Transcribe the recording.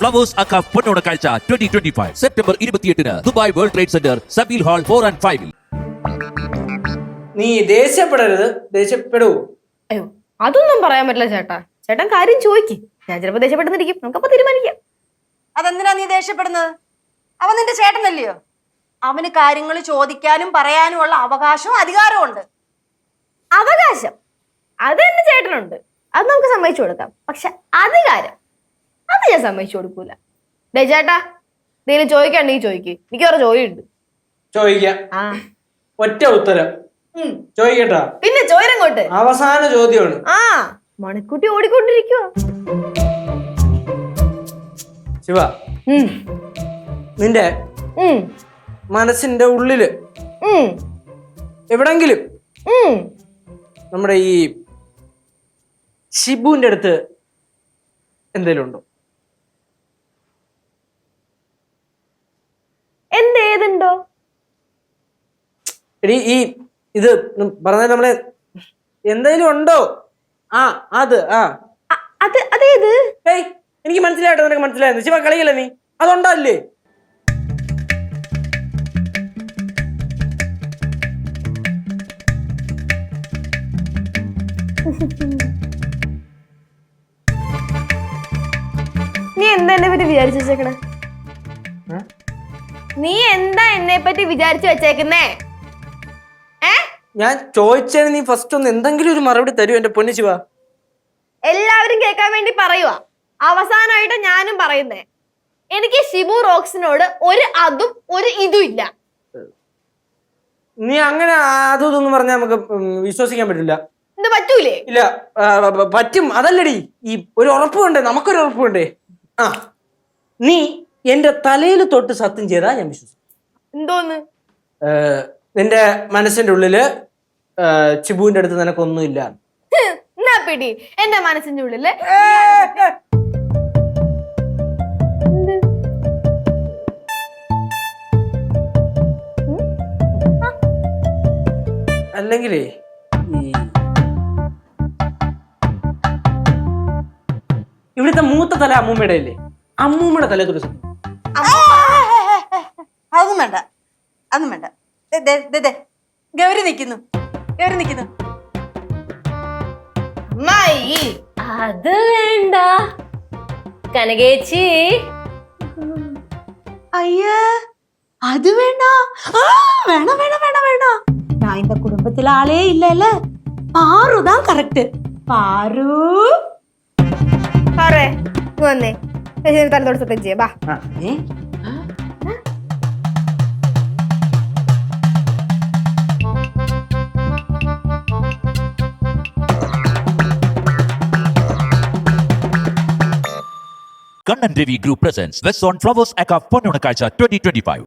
Flowers അക്ക പൊന്നോണ കാഴ്ച 2025 September 28 Dubai world trade centre Zabeel hall 4 and 5 നീ ദേഷ്യപ്പെടരുത്. ദേഷ്യപ്പെടൂ? അയ്യോ അതൊന്നും പറയാൻ പറ്റില്ല ചേട്ടാ. ചേട്ടൻ കാര്യം ചോദിക്ക്, ഞാൻ ചിലപ്പോ ദേഷ്യപ്പെടുന്നിരിക്കും. നമുക്കപ്പോ തീരുമാനിക്കാം. അതെന്തിനാ നീ ദേഷ്യപ്പെടുന്നത്? അവൻ നിന്റെ ചേട്ടനല്ലയോ? അവന് കാര്യങ്ങൾ ചോദിക്കാനും പറയാനുമുള്ള അവകാശവും അധികാരവും ഉണ്ട്. അവകാശം അത് എന്റെ ചേട്ടനുണ്ട്, അത് നമുക്ക് സമ്മതിച്ചു കൊടുക്കാം. പക്ഷെ അധികാരം അത് ഞാൻ സമ്മതിച്ചു കൊടുക്കൂല. ഡേ ചേട്ടാ, എന്തെങ്കിലും ചോദിക്കാണ്ടെങ്കിൽ ചോദിക്ക്, എനിക്ക് വേറെ ജോലിയുണ്ട്. ചോദിക്കാം. ആ ഒറ്റ ഉത്തരം ചോദിക്കട്ടാ? പിന്നെ ചോരങ്ങോട്ട്. അവസാന ചോദ്യമാണ്. ആ മണിക്കുട്ടി ഓടിക്കൊണ്ടിരിക്കുവോ? ശിവ, നിന്റെ മനസ്സിന്റെ ഉള്ളില് എവിടെങ്കിലും നമ്മുടെ ഈ ഷിബുവിന്റെ അടുത്ത് എന്തേലും ഉണ്ടോ? എന്തേതുണ്ടോ? എടി ഈ ഇത് പറഞ്ഞ നമ്മളെ എന്തേലും ഉണ്ടോ? ആ അത് അതേത്? ഏയ് എനിക്ക് മനസ്സിലായിട്ടോ, നിനക്ക് മനസ്സിലായിരുന്നു. ശിവ കളിയല്ലേ നീ? അതുണ്ടോ അല്ലേ? നീ എന്താ എന്നെ പറ്റി വിചാരിച്ചു വെച്ചേക്കണേ? നീ എന്താ എന്നെ പറ്റി വിചാരിച്ചു വെച്ചേക്കുന്നേ? ഞാൻ ചോദിച്ചതിന് നീ ഫസ്റ്റ് ഒന്ന് എന്തെങ്കിലും ഒരു മറുപടി തരൂ എന്റെ പൊന്നു ശിവ. എല്ലാവരും കേൾക്കാൻ വേണ്ടി പറയുക. അവസാനമായിട്ട് ഞാനും പറയുന്നേ, എനിക്ക് ഷിബു റോക്സിനോട് ഒരു അതും ഒരു ഇതും ഇല്ല. നീ അങ്ങനെ അതും ഇതൊന്നും പറഞ്ഞാൽ നമുക്ക് വിശ്വസിക്കാൻ പറ്റില്ല. ഇത് പറ്റൂലേ? ഇല്ല, പറ്റും. അതല്ലടി, ഈ ഒരു ഉറപ്പ് വേണ്ടേ? നമുക്കൊരു ഉറപ്പ് വേണ്ടേ? ആ, നീ എന്റെ തലയിൽ തൊട്ട് സത്യം ചെയ്താ ഞാൻ വിശ്വസിക്കും. എന്തോന്ന്? നിന്റെ മനസ്സിന്റെ ഉള്ളില് ചിബുവിന്റെ അടുത്ത് നിനക്കൊന്നുമില്ല. എന്നാ പിടി എന്റെ മനസ്സിന്റെ ഉള്ളില്. അല്ലെങ്കിലേ ഇവിടുത്തെ മൂത്ത തല അമ്മൂമ്മയുടെ അല്ലേ? അമ്മൂമ്മയുടെ തലേ തൊട്ട് സത്യം. അതൊന്നും വേണ്ട, അതൊന്നും വേണ്ട. ഗൗരി നിക്കുന്നു. അത് വേണ്ട കനകേച്ചി. അയ്യേ, അത് വേണ്ട. വേണം. ഞാൻ இந்த குடும்பத்துல ஆளே இல்ல. பாரு தான் கரெக்ட். பாரு പറേ വന്നേ, തലത്തോട് സത്യം ചെയ്യാ. ബാ. Kannan Ravi group presence west on flowers അക്ക പൊന്നോണ കാഴ്ച 2025.